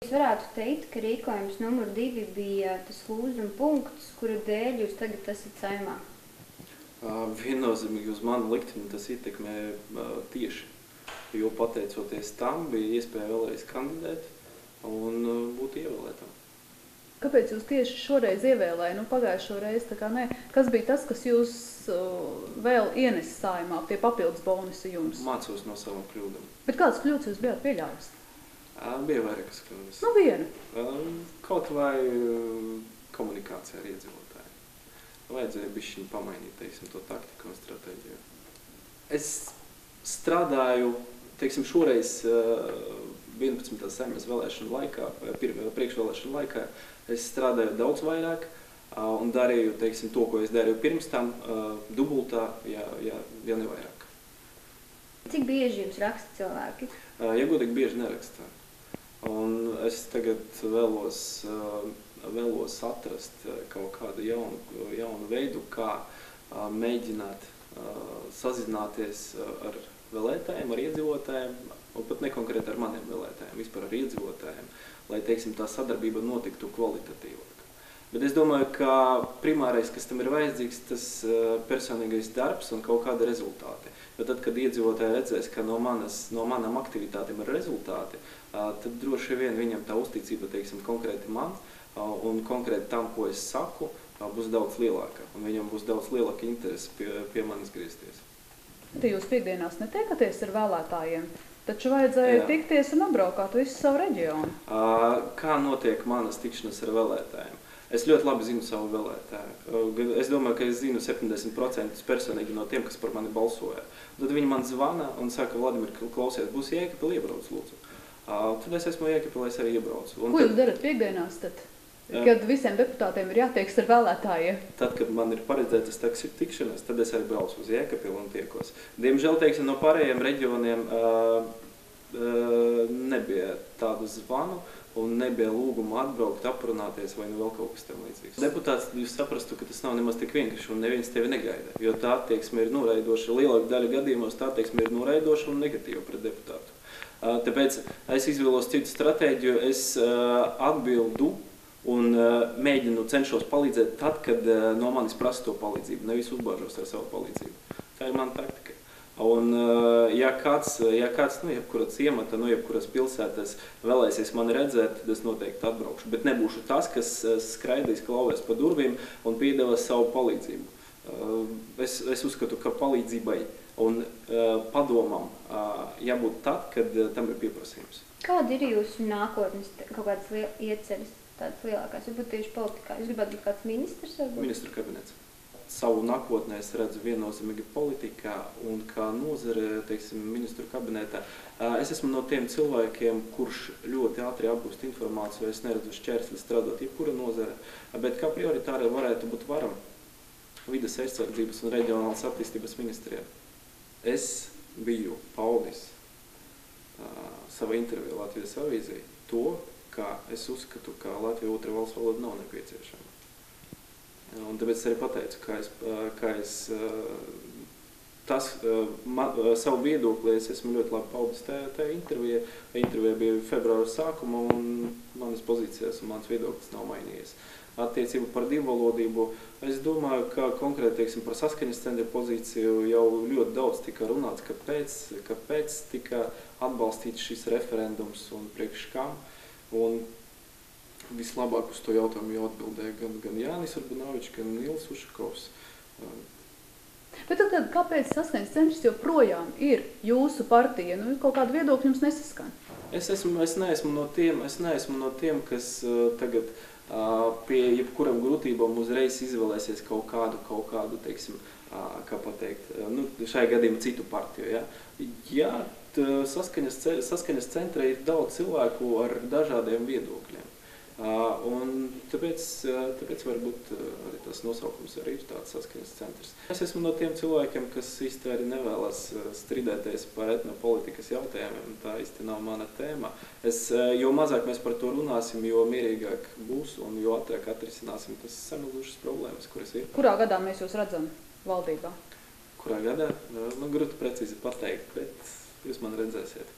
Jūs varētu teikt, ka rīkojums numur 2 bija tas lūzuma punkts, kura dēļ jūs tagad esat Saeimā? Viennozīmīgi uz manu likteni tas ietekmē tieši, jo pateicoties tam bija iespēja vēlreiz kandidēt un būt ievēlētam. Kāpēc jūs tieši šoreiz ievēlēja? Pagājušo reizi tā kā nē. Kas bija tas, kas jūs vēl ienes Saeimā, tie papildus bonusi jums? Mācos no savām kļūdām. Bet kādas kļūdas jūs bijāt pieļāvis? Bija vairākas kļūdas. Viena? Kaut vai komunikācija ar iedzīvotāju. Vajadzēja bišķiņu pamainīt, teiksim, to taktiku un stratēģiju. Es strādāju, teiksim, šoreiz 11. Saeimas vēlēšanu laikā, priekšvēlēšanu laikā, es strādāju daudz vairāk un darīju, teiksim, to, ko es darīju pirms tam, dubultā, ja ne vairāk. Cik bieži jums raksta cilvēki? Ja godīgi bieži nerakstā. Un es tagad vēlos atrast kaut kādu jaunu veidu, kā mēģināt sazināties ar vēlētājiem, ar iedzīvotājiem, un pat nekonkrēti ar maniem vēlētājiem, vispār ar iedzīvotājiem, lai, teiksim, tā sadarbība notiktu kvalitatīvāk. Bet es domāju, ka primārais, kas tam ir vajadzīgs, tas personīgais darbs un kaut kāda rezultāti. Bet tad, kad iedzīvotāji redzēs, ka no manām aktivitātēm ir rezultāti, tad droši vien viņam tā uzticība, teiksim, konkrēti man un konkrēti tam, ko es saku, būs daudz lielāka. Un viņam būs daudz lielāka interese pie manis griezties. Te jūs piekdienās netiekaties ar vēlētājiem, taču vajadzēja tikties un apbraukāt visu savu reģionu. Kā notiek manas tikšanas ar vēlētājiem? Es ļoti labi zinu savu vēlētāju. Es domāju, ka es zinu 70% personīgi no tiem, kas par mani balsoja. Tad viņi man zvana un saka, Vladimir, klausies, būs Jēkabpilī, iebrauc, lūdzu. Tad es esmu Jēkabpilī, es arī iebraucu. Ko jūs darat piekdienās tad? Kad visiem deputātiem ir jātieks ar vēlētājiem? Tad, kad man ir paredzētas tikšanas, tad es arī braucu uz Jēkabpili un tiekos. Diemžēl, teiksim, no pārējiem reģioniem nebija tādu zvanu un nebija lūgumu atbraukt, aprunāties vai vēl kaut kas tam līdzīgs. Deputāts, jūs saprastu, ka tas nav nemaz tik vienkārši un neviens tevi negaida, jo tā attieksme ir noraidoša, lielāka daļa gadījumos tā attieksme ir noraidoša un negatīva pret deputātu. Tāpēc es izvēlos citu stratēģiju, es atbildu un cenšos palīdzēt tad, kad no manis prasa to palīdzību, nevis uzbāžos ar savu palīdzību. Tā ir mana taktika. Un ja kāds, jebkura ciemata, jebkuras pilsētas vēlēsies mani redzēt, tad es noteikti atbraukšu. Bet nebūšu tas, kas skraidīs klauvēs pa durvīm un piedāvās savu palīdzību. Es uzskatu, ka palīdzībai un padomam jābūt tad, kad tam ir pieprasījums. Kāda ir jūsu nākotnes kaut kādas ieceres, tādas lielākās? Varbūt tieši politikā. Jūs gribētu būt kāds ministrs? Ministru kabinets. Savu nākotnē es redzu viennozīmīgi politikā un kā nozare, teiksim, ministru kabinetā. Es esmu no tiem cilvēkiem, kurš ļoti ātri apgūst informāciju, es neredzu šķērsli strādāt jebkura nozare, bet kā prioritāri varētu būt varam vides aizsardzības un reģionālas attīstības ministrijā. Es biju paudis savā intervijā Latvijas avīzē to, kā es uzskatu, ka Latvija otra valsts valoda nav nepieciešama. Un tāpēc es arī pateicu, savu viedokli es esmu ļoti labi paudis tajā intervijā. Intervijā bija februāra sākuma un manas pozīcijas un mans viedoklis nav mainījies. Attiecību par divvalodību, es domāju, ka konkrēti, teiksim, par saskaņas centra pozīciju jau ļoti daudz tika runāts, kāpēc tika atbalstīts šis referendums un priekš kam. Un vislabāk uz to jautājumu jau atbildēja gan Jānis Urbanovičs, gan Nils Ušakovs. Bet tad kāpēc saskaņas centrs joprojām ir jūsu partija? Kaut kādu viedokļu jums nesaskan? Es neesmu no tiem, kas tagad pie jebkuram grūtībām uzreiz izvēlēsies kaut kādu, teiksim, kā pateikt, šajā gadījumā citu partiju. Jā, saskaņas centrā ir daudz cilvēku ar dažādiem viedokļiem. Un tāpēc varbūt arī tas nosaukums arī ir tāds saskaņas centrs. Es esmu no tiem cilvēkiem, kas īsti arī nevēlas strīdēties par etnopolitikas jautājumiem, tā īsti nav mana tēma. Jo mazāk mēs par to runāsim, jo mierīgāk būs un jo ātrāk atrisināsim tas samilzušas problēmas, kuras ir. Kurā gadā mēs jūs redzam valdībā? Kurā gadā? Grūti precīzi pateikt, bet jūs man redzēsiet.